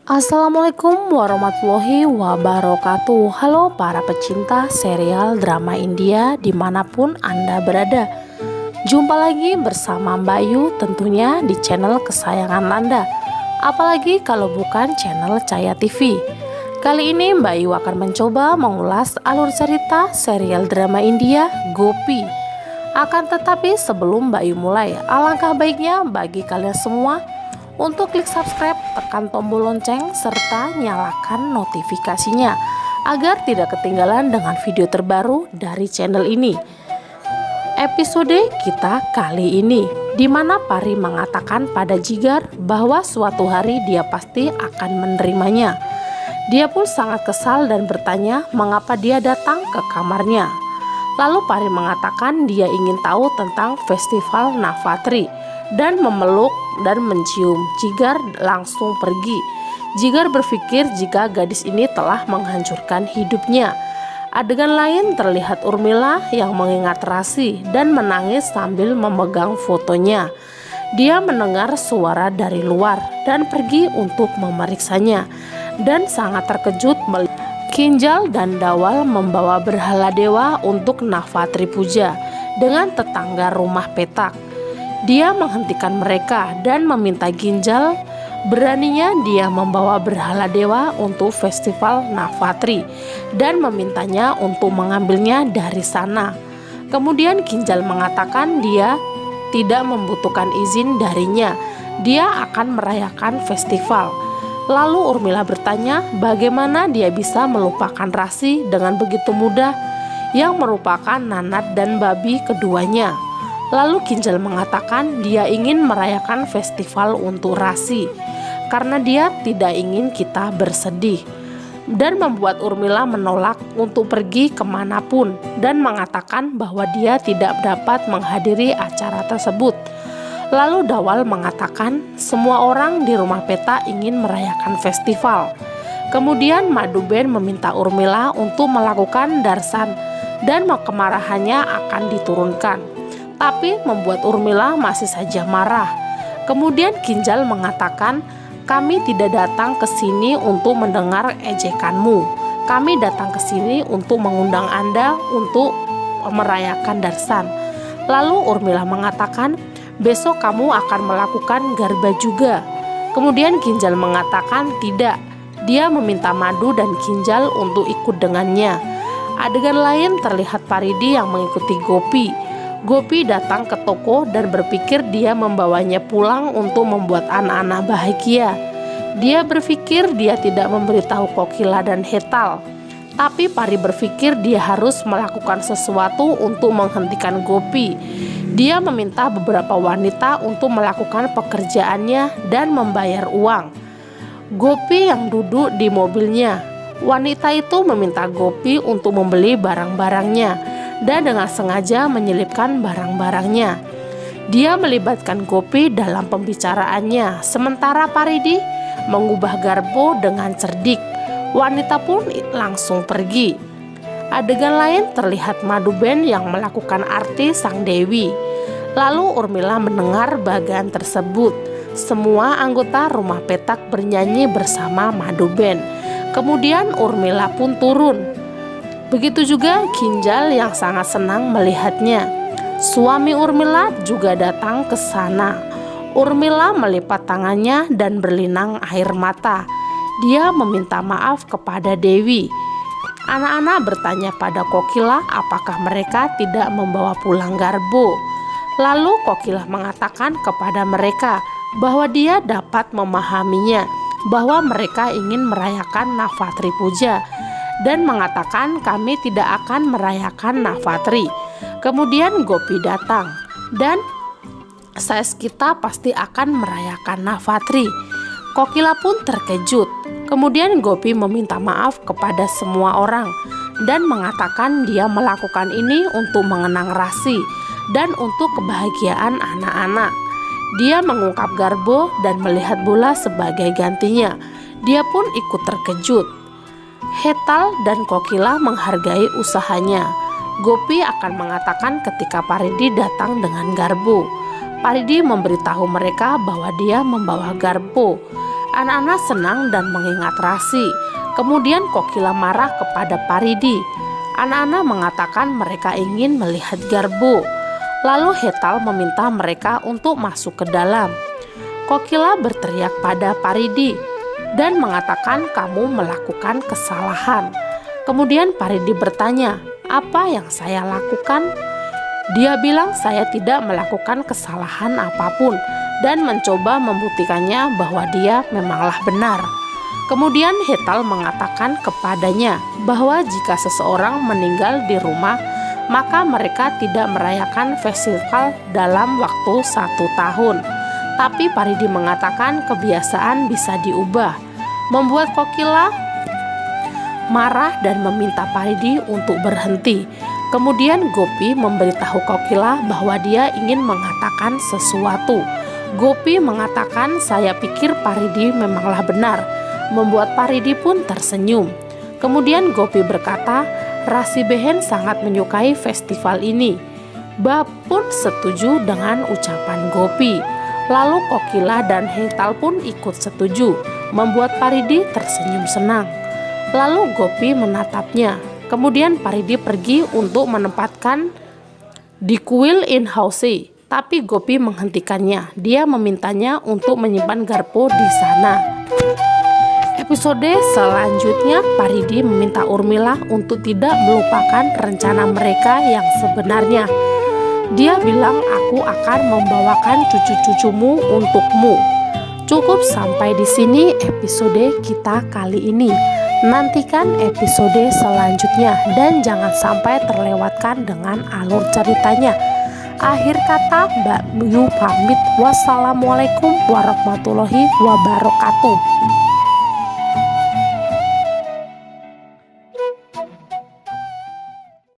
Assalamualaikum warahmatullahi wabarakatuh. Halo para pecinta serial drama India dimanapun Anda berada. Jumpa lagi bersama Mbak Yu tentunya di channel kesayangan Anda. Apalagi kalau bukan channel Cahaya TV. Kali ini Mbak Yu akan mencoba mengulas alur cerita serial drama India Gopi. Akan tetapi sebelum Mbak Yu mulai, alangkah baiknya bagi kalian semua untuk klik subscribe, tekan tombol lonceng, serta nyalakan notifikasinya agar tidak ketinggalan dengan video terbaru dari channel ini. Episode kita kali ini, di mana Pari mengatakan pada Jigar bahwa suatu hari dia pasti akan menerimanya. Dia pun sangat kesal dan bertanya mengapa dia datang ke kamarnya. Lalu Pari mengatakan dia ingin tahu tentang festival Navaratri dan memeluk dan mencium. Jigar langsung pergi. Jigar berpikir jika gadis ini telah menghancurkan hidupnya. Adegan lain terlihat Urmila yang mengingat Rasi dan menangis sambil memegang fotonya. Dia mendengar suara dari luar dan pergi untuk memeriksanya, dan sangat terkejut melihat Kinjal dan Dawal membawa berhala dewa untuk Navaratri Puja dengan tetangga rumah petak. Dia menghentikan mereka dan meminta Ginjal. Beraninya dia membawa berhala dewa untuk festival Navaratri dan memintanya untuk mengambilnya dari sana. Kemudian Ginjal mengatakan dia tidak membutuhkan izin darinya. Dia akan merayakan festival. Lalu Urmila bertanya bagaimana dia bisa melupakan Rasi dengan begitu mudah, yang merupakan Nanat dan babi keduanya. Lalu Kinjal mengatakan dia ingin merayakan festival untuk Rasi karena dia tidak ingin kita bersedih, dan membuat Urmila menolak untuk pergi kemanapun dan mengatakan bahwa dia tidak dapat menghadiri acara tersebut. Lalu Dawal mengatakan semua orang di rumah peta ingin merayakan festival. Kemudian Madhuben meminta Urmila untuk melakukan darsan dan kemarahannya akan diturunkan, tapi membuat Urmila masih saja marah. Kemudian Kinjal mengatakan, kami tidak datang ke sini untuk mendengar ejekanmu. Kami datang ke sini untuk mengundang Anda untuk merayakan darsan. Lalu Urmila mengatakan, besok kamu akan melakukan garba juga. Kemudian Kinjal mengatakan tidak. Dia meminta Madu dan Kinjal untuk ikut dengannya. Adegan lain terlihat Paridi yang mengikuti Gopi. Gopi datang ke toko dan berpikir dia membawanya pulang untuk membuat anak-anak bahagia. Dia berpikir dia tidak memberitahu Kokila dan Hetal. Tapi Pari berpikir dia harus melakukan sesuatu untuk menghentikan Gopi. Dia meminta beberapa wanita untuk melakukan pekerjaannya dan membayar uang. Gopi yang duduk di mobilnya. Wanita itu meminta Gopi untuk membeli barang-barangnya dan dengan sengaja menyelipkan barang-barangnya. Dia melibatkan Gopi dalam pembicaraannya, sementara Paridi mengubah garbo dengan cerdik. Wanita pun langsung pergi. Adegan lain terlihat Madhuben yang melakukan arti sang dewi. Lalu Urmila mendengar bagian tersebut. Semua anggota rumah petak bernyanyi bersama Madhuben. Kemudian Urmila pun turun. Begitu juga Kinjal yang sangat senang melihatnya. Suami Urmila juga datang ke sana. Urmila melipat tangannya dan berlinang air mata. Dia meminta maaf kepada Dewi. Anak-anak bertanya pada Kokila apakah mereka tidak membawa pulang garbo. Lalu Kokila mengatakan kepada mereka bahwa dia dapat memahaminya, bahwa mereka ingin merayakan Navaratri Puja, dan mengatakan kami tidak akan merayakan Navaratri. Kemudian Gopi datang dan says kita pasti akan merayakan Navaratri. Kokila pun terkejut. Kemudian Gopi meminta maaf kepada semua orang dan mengatakan dia melakukan ini untuk mengenang Rasi dan untuk kebahagiaan anak-anak. Dia mengungkap garbo dan melihat bola sebagai gantinya. Dia pun ikut terkejut. Hetal dan Kokila menghargai usahanya. Gopi akan mengatakan ketika Paridi datang dengan garbo. Paridi memberitahu mereka bahwa dia membawa garbo. Anak-anak senang dan mengingat Rasi. Kemudian Kokila marah kepada Paridi. Anak-anak mengatakan mereka ingin melihat Garbo. Lalu Hetal meminta mereka untuk masuk ke dalam. Kokila berteriak pada Paridi dan mengatakan kamu melakukan kesalahan. Kemudian Paridi bertanya, apa yang saya lakukan? Dia bilang saya tidak melakukan kesalahan apapun dan mencoba membuktikannya bahwa dia memanglah benar. Kemudian Hetal mengatakan kepadanya bahwa jika seseorang meninggal di rumah, maka mereka tidak merayakan festival dalam waktu 1 tahun. Tapi Paridi mengatakan kebiasaan bisa diubah, membuat Kokila marah dan meminta Paridi untuk berhenti. Kemudian Gopi memberitahu Kokila bahwa dia ingin mengatakan sesuatu. Gopi mengatakan saya pikir Paridi memanglah benar, membuat Paridi pun tersenyum. Kemudian Gopi berkata, Rasi Behen sangat menyukai festival ini. Ba pun setuju dengan ucapan Gopi. Lalu Kokila dan Hetal pun ikut setuju, membuat Paridi tersenyum senang. Lalu Gopi menatapnya. Kemudian Paridi pergi untuk menempatkan di kuil in house, tapi Gopi menghentikannya. Dia memintanya untuk menyimpan Garpo di sana. Episode selanjutnya Paridi meminta Urmila untuk tidak melupakan rencana mereka yang sebenarnya. Dia bilang aku akan membawakan cucu-cucumu untukmu. Cukup sampai di sini episode kita kali ini. Nantikan episode selanjutnya dan jangan sampai terlewatkan dengan alur ceritanya. Akhir kata Mbak Yu pamit. Wassalamualaikum warahmatullahi wabarakatuh.